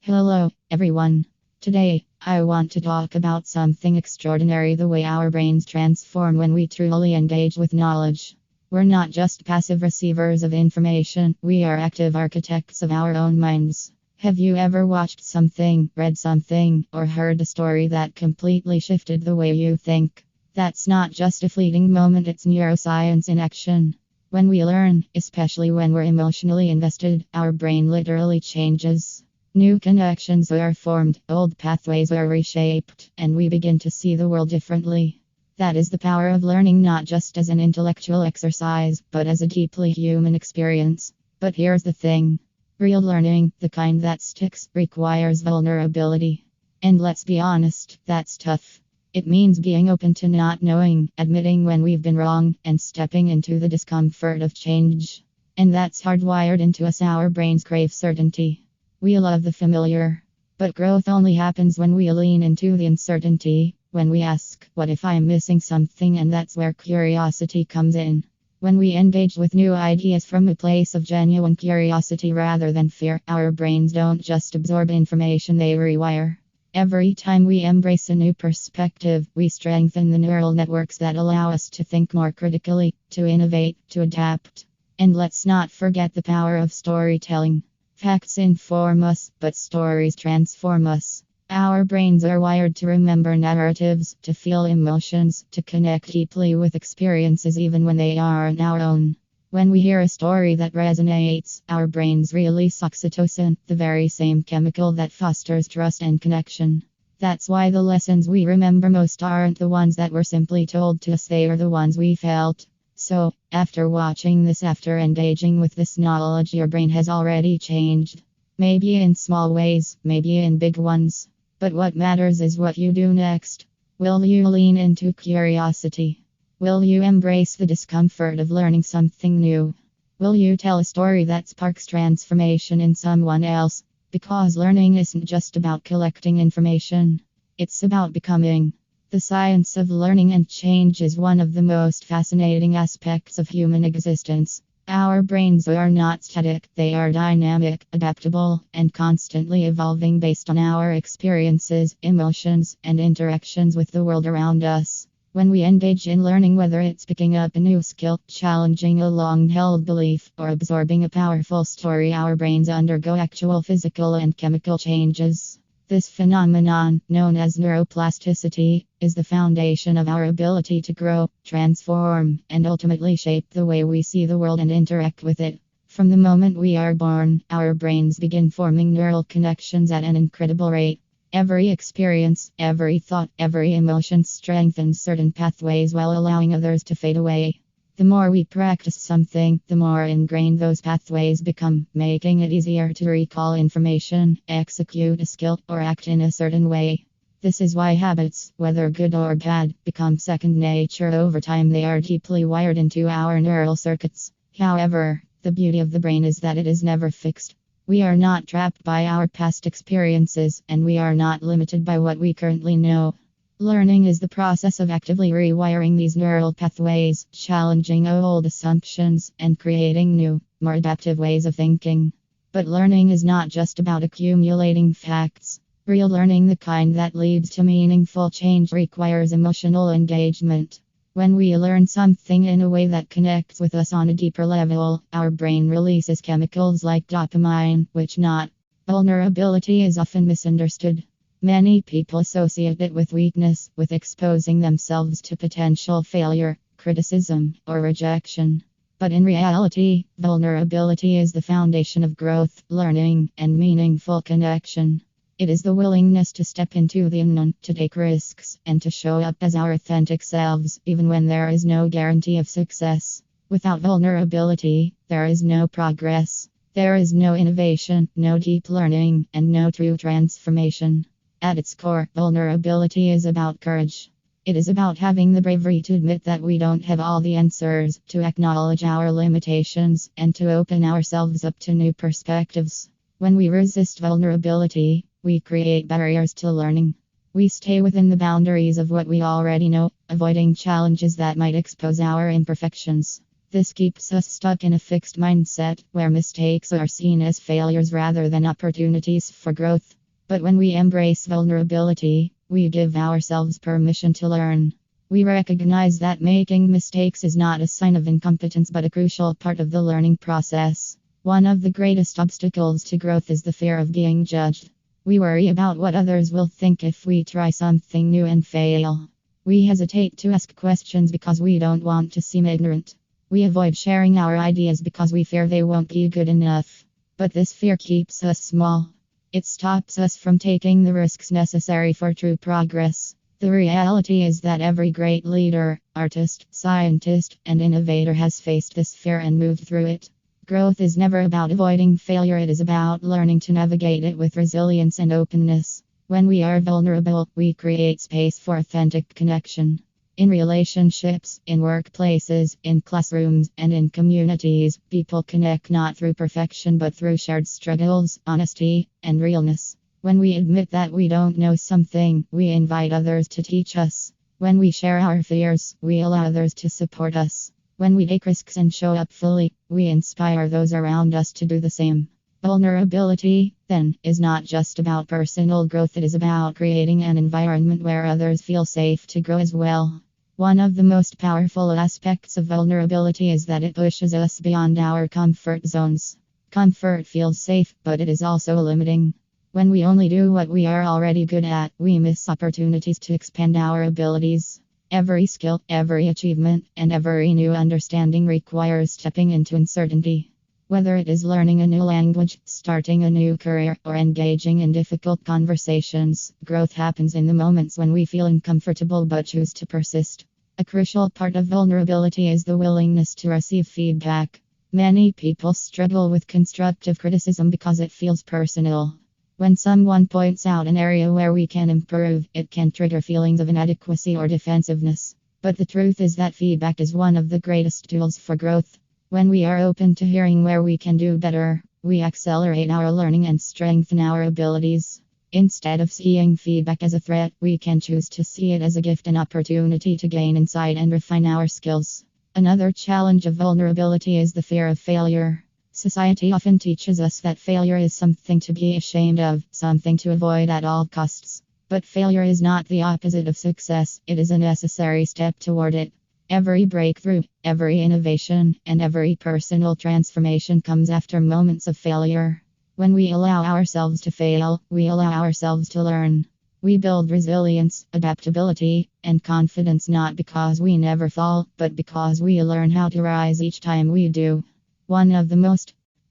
Hello, everyone. Today, I want to talk about something extraordinary: the way our brains transform when we truly engage with knowledge. We're not just passive receivers of information, we are active architects of our own minds. Have you ever watched something, read something, or heard a story that completely shifted the way you think? That's not just a fleeting moment, it's neuroscience in action. When we learn, especially when we're emotionally invested, our brain literally changes. New connections are formed, old pathways are reshaped, and we begin to see the world differently. That is the power of learning, not just as an intellectual exercise, but as a deeply human experience. But here's the thing: real learning, the kind that sticks, requires vulnerability. And let's be honest, that's tough. It means being open to not knowing, admitting when we've been wrong, and stepping into the discomfort of change. And that's hardwired into us. Our brains crave certainty. We love the familiar. But growth only happens when we lean into the uncertainty, when we ask, what if I'm missing something? And that's where curiosity comes in. When we engage with new ideas from a place of genuine curiosity rather than fear, our brains don't just absorb information, they rewire. Every time we embrace a new perspective, we strengthen the neural networks that allow us to think more critically, to innovate, to adapt. And let's not forget the power of storytelling. Facts inform us, but stories transform us. Our brains are wired to remember narratives, to feel emotions, to connect deeply with experiences even when they aren't our own. When we hear a story that resonates, our brains release oxytocin, the very same chemical that fosters trust and connection. That's why the lessons we remember most aren't the ones that were simply told to us, they are the ones we felt. So, after watching this, after engaging with this knowledge, your brain has already changed. Maybe in small ways, maybe in big ones. But what matters is what you do next. Will you lean into curiosity? Will you embrace the discomfort of learning something new? Will you tell a story that sparks transformation in someone else? Because learning isn't just about collecting information, it's about becoming. The science of learning and change is one of the most fascinating aspects of human existence. Our brains are not static, they are dynamic, adaptable, and constantly evolving based on our experiences, emotions, and interactions with the world around us. When we engage in learning, whether it's picking up a new skill, challenging a long-held belief, or absorbing a powerful story, our brains undergo actual physical and chemical changes. This phenomenon, known as neuroplasticity, is the foundation of our ability to grow, transform, and ultimately shape the way we see the world and interact with it. From the moment we are born, our brains begin forming neural connections at an incredible rate. Every experience, every thought, every emotion strengthens certain pathways while allowing others to fade away. The more we practice something, the more ingrained those pathways become, making it easier to recall information, execute a skill, or act in a certain way. This is why habits, whether good or bad, become second nature over time. They are deeply wired into our neural circuits. However, the beauty of the brain is that it is never fixed. We are not trapped by our past experiences, and we are not limited by what we currently know. Learning is the process of actively rewiring these neural pathways, challenging old assumptions, and creating new, more adaptive ways of thinking. But learning is not just about accumulating facts. Real learning, the kind that leads to meaningful change, requires emotional engagement. When we learn something in a way that connects with us on a deeper level, our brain releases chemicals like dopamine, which not. Vulnerability is often misunderstood. Many people associate it with weakness, with exposing themselves to potential failure, criticism, or rejection. But in reality, vulnerability is the foundation of growth, learning, and meaningful connection. It is the willingness to step into the unknown, to take risks, and to show up as our authentic selves, even when there is no guarantee of success. Without vulnerability, there is no progress. There is no innovation, no deep learning, and no true transformation. At its core, vulnerability is about courage. It is about having the bravery to admit that we don't have all the answers, to acknowledge our limitations, and to open ourselves up to new perspectives. When we resist vulnerability, we create barriers to learning. We stay within the boundaries of what we already know, avoiding challenges that might expose our imperfections. This keeps us stuck in a fixed mindset where mistakes are seen as failures rather than opportunities for growth. But when we embrace vulnerability, we give ourselves permission to learn. We recognize that making mistakes is not a sign of incompetence but a crucial part of the learning process. One of the greatest obstacles to growth is the fear of being judged. We worry about what others will think if we try something new and fail. We hesitate to ask questions because we don't want to seem ignorant. We avoid sharing our ideas because we fear they won't be good enough. But this fear keeps us small. It stops us from taking the risks necessary for true progress. The reality is that every great leader, artist, scientist, and innovator has faced this fear and moved through it. Growth is never about avoiding failure, it is about learning to navigate it with resilience and openness. When we are vulnerable, we create space for authentic connection. In relationships, in workplaces, in classrooms, and in communities, people connect not through perfection but through shared struggles, honesty, and realness. When we admit that we don't know something, we invite others to teach us. When we share our fears, we allow others to support us. When we take risks and show up fully, we inspire those around us to do the same. Vulnerability, then, is not just about personal growth, it is about creating an environment where others feel safe to grow as well. One of the most powerful aspects of vulnerability is that it pushes us beyond our comfort zones. Comfort feels safe, but it is also limiting. When we only do what we are already good at, we miss opportunities to expand our abilities. Every skill, every achievement, and every new understanding requires stepping into uncertainty. Whether it is learning a new language, starting a new career, or engaging in difficult conversations, growth happens in the moments when we feel uncomfortable but choose to persist. A crucial part of vulnerability is the willingness to receive feedback. Many people struggle with constructive criticism because it feels personal. When someone points out an area where we can improve, it can trigger feelings of inadequacy or defensiveness. But the truth is that feedback is one of the greatest tools for growth. When we are open to hearing where we can do better, we accelerate our learning and strengthen our abilities. Instead of seeing feedback as a threat, we can choose to see it as a gift and opportunity to gain insight and refine our skills. Another challenge of vulnerability is the fear of failure. Society often teaches us that failure is something to be ashamed of, something to avoid at all costs. But failure is not the opposite of success, it is a necessary step toward it. Every breakthrough, every innovation, and every personal transformation comes after moments of failure. When we allow ourselves to fail, we allow ourselves to learn. We build resilience, adaptability, and confidence not because we never fall, but because we learn how to rise each time we do.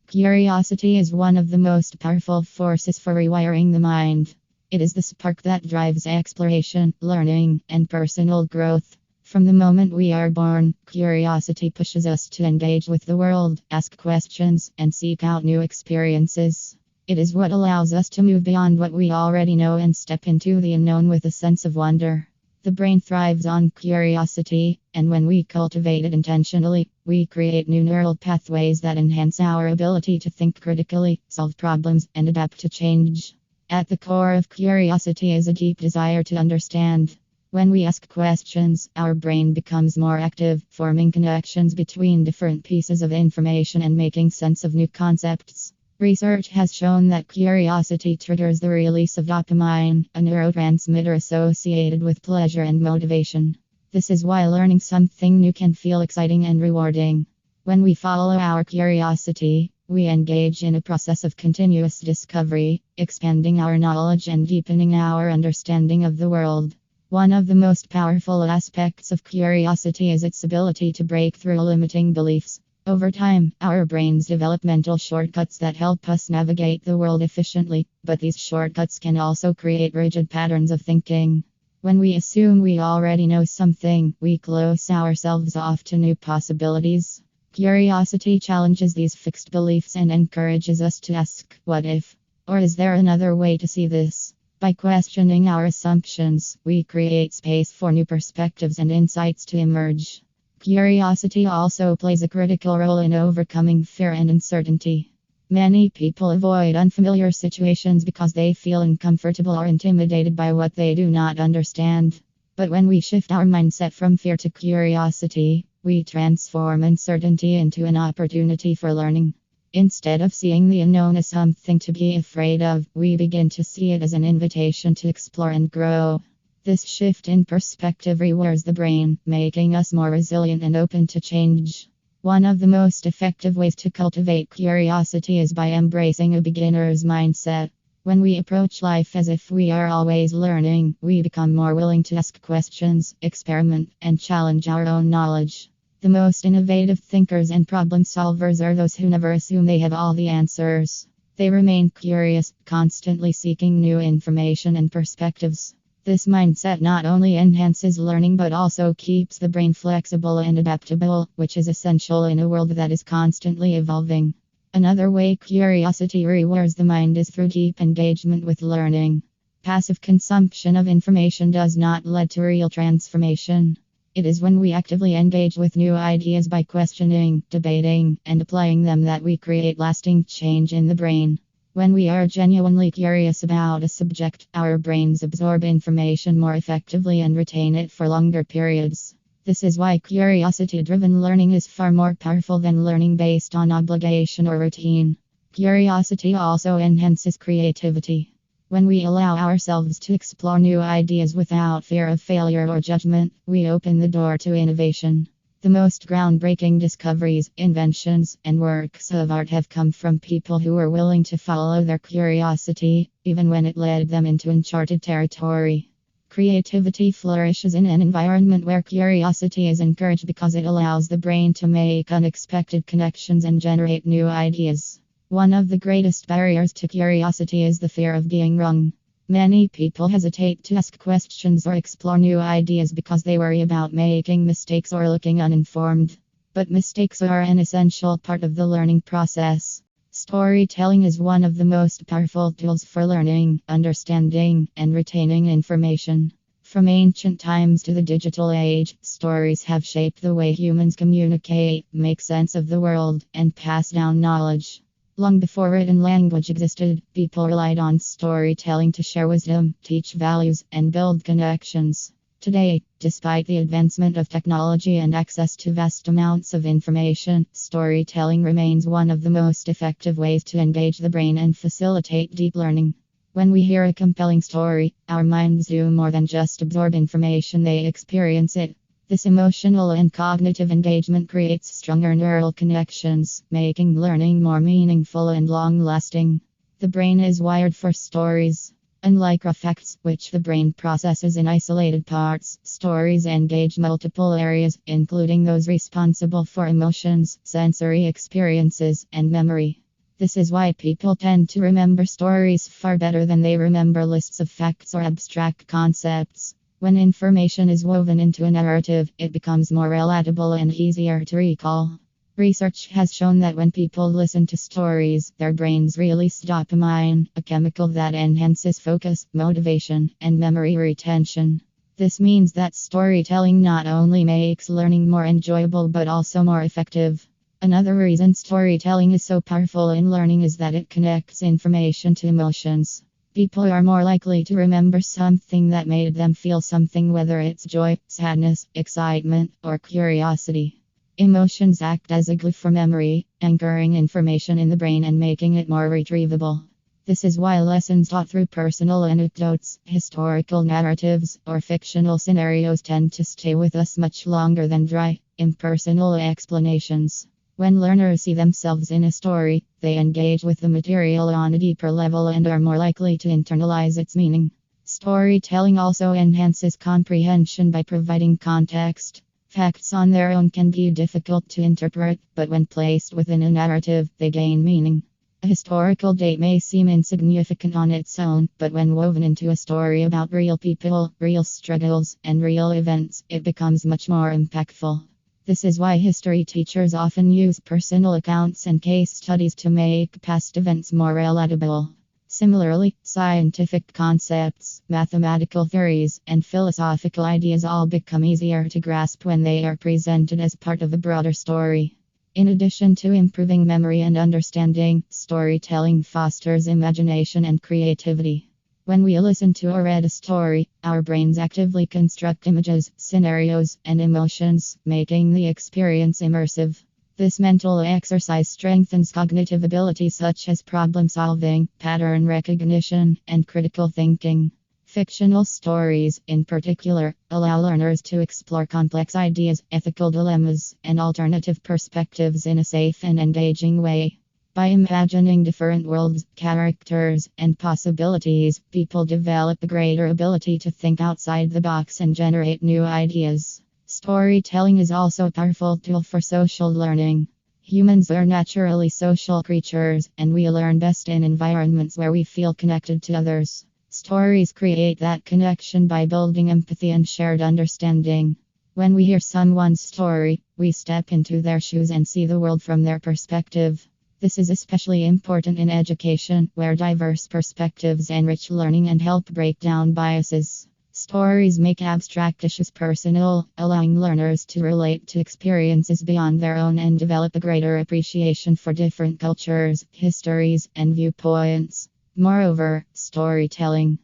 Curiosity is one of the most powerful forces for rewiring the mind. It is the spark that drives exploration, learning, and personal growth. From the moment we are born, curiosity pushes us to engage with the world, ask questions, and seek out new experiences. It is what allows us to move beyond what we already know and step into the unknown with a sense of wonder. The brain thrives on curiosity, and when we cultivate it intentionally, we create new neural pathways that enhance our ability to think critically, solve problems, and adapt to change. At the core of curiosity is a deep desire to understand. When we ask questions, our brain becomes more active, forming connections between different pieces of information and making sense of new concepts. Research has shown that curiosity triggers the release of dopamine, a neurotransmitter associated with pleasure and motivation. This is why learning something new can feel exciting and rewarding. When we follow our curiosity, we engage in a process of continuous discovery, expanding our knowledge and deepening our understanding of the world. One of the most powerful aspects of curiosity is its ability to break through limiting beliefs. Over time, our brains develop mental shortcuts that help us navigate the world efficiently, but these shortcuts can also create rigid patterns of thinking. When we assume we already know something, we close ourselves off to new possibilities. Curiosity challenges these fixed beliefs and encourages us to ask, what if? Or is there another way to see this? By questioning our assumptions, we create space for new perspectives and insights to emerge. Curiosity also plays a critical role in overcoming fear and uncertainty. Many people avoid unfamiliar situations because they feel uncomfortable or intimidated by what they do not understand. But when we shift our mindset from fear to curiosity, we transform uncertainty into an opportunity for learning. Instead of seeing the unknown as something to be afraid of, we begin to see it as an invitation to explore and grow. This shift in perspective rewires the brain, making us more resilient and open to change. One of the most effective ways to cultivate curiosity is by embracing a beginner's mindset. When we approach life as if we are always learning, we become more willing to ask questions, experiment, and challenge our own knowledge. The most innovative thinkers and problem solvers are those who never assume they have all the answers. They remain curious, constantly seeking new information and perspectives. This mindset not only enhances learning but also keeps the brain flexible and adaptable, which is essential in a world that is constantly evolving. Another way curiosity rewires the mind is through deep engagement with learning. Passive consumption of information does not lead to real transformation. It is when we actively engage with new ideas by questioning, debating, and applying them that we create lasting change in the brain. When we are genuinely curious about a subject, our brains absorb information more effectively and retain it for longer periods. This is why curiosity-driven learning is far more powerful than learning based on obligation or routine. Curiosity also enhances creativity. When we allow ourselves to explore new ideas without fear of failure or judgment, we open the door to innovation. The most groundbreaking discoveries, inventions, and works of art have come from people who were willing to follow their curiosity, even when it led them into uncharted territory. Creativity flourishes in an environment where curiosity is encouraged because it allows the brain to make unexpected connections and generate new ideas. One of the greatest barriers to curiosity is the fear of being wrong. Many people hesitate to ask questions or explore new ideas because they worry about making mistakes or looking uninformed. But mistakes are an essential part of the learning process. Storytelling is one of the most powerful tools for learning, understanding, and retaining information. From ancient times to the digital age, stories have shaped the way humans communicate, make sense of the world, and pass down knowledge. Long before written language existed, people relied on storytelling to share wisdom, teach values, and build connections. Today, despite the advancement of technology and access to vast amounts of information, storytelling remains one of the most effective ways to engage the brain and facilitate deep learning. When we hear a compelling story, our minds do more than just absorb information, they experience it. This emotional and cognitive engagement creates stronger neural connections, making learning more meaningful and long-lasting. The brain is wired for stories. Unlike raw facts, which the brain processes in isolated parts, stories engage multiple areas, including those responsible for emotions, sensory experiences, and memory. This is why people tend to remember stories far better than they remember lists of facts or abstract concepts. When information is woven into a narrative, it becomes more relatable and easier to recall. Research has shown that when people listen to stories, their brains release dopamine, a chemical that enhances focus, motivation, and memory retention. This means that storytelling not only makes learning more enjoyable but also more effective. Another reason storytelling is so powerful in learning is that it connects information to emotions. People are more likely to remember something that made them feel something, whether it's joy, sadness, excitement, or curiosity. Emotions act as a glue for memory, anchoring information in the brain and making it more retrievable. This is why lessons taught through personal anecdotes, historical narratives, or fictional scenarios tend to stay with us much longer than dry, impersonal explanations. When learners see themselves in a story, they engage with the material on a deeper level and are more likely to internalize its meaning. Storytelling also enhances comprehension by providing context. Facts on their own can be difficult to interpret, but when placed within a narrative, they gain meaning. A historical date may seem insignificant on its own, but when woven into a story about real people, real struggles, and real events, it becomes much more impactful. This is why history teachers often use personal accounts and case studies to make past events more relatable. Similarly, scientific concepts, mathematical theories, and philosophical ideas all become easier to grasp when they are presented as part of a broader story. In addition to improving memory and understanding, storytelling fosters imagination and creativity. When we listen to or read a story, our brains actively construct images, scenarios, and emotions, making the experience immersive. This mental exercise strengthens cognitive abilities such as problem solving, pattern recognition, and critical thinking. Fictional stories, in particular, allow learners to explore complex ideas, ethical dilemmas, and alternative perspectives in a safe and engaging way. By imagining different worlds, characters, and possibilities, people develop a greater ability to think outside the box and generate new ideas. Storytelling is also a powerful tool for social learning. Humans are naturally social creatures, and we learn best in environments where we feel connected to others. Stories create that connection by building empathy and shared understanding. When we hear someone's story, we step into their shoes and see the world from their perspective. This is especially important in education, where diverse perspectives enrich learning and help break down biases. Stories make abstract issues personal, allowing learners to relate to experiences beyond their own and develop a greater appreciation for different cultures, histories, and viewpoints. Moreover, storytelling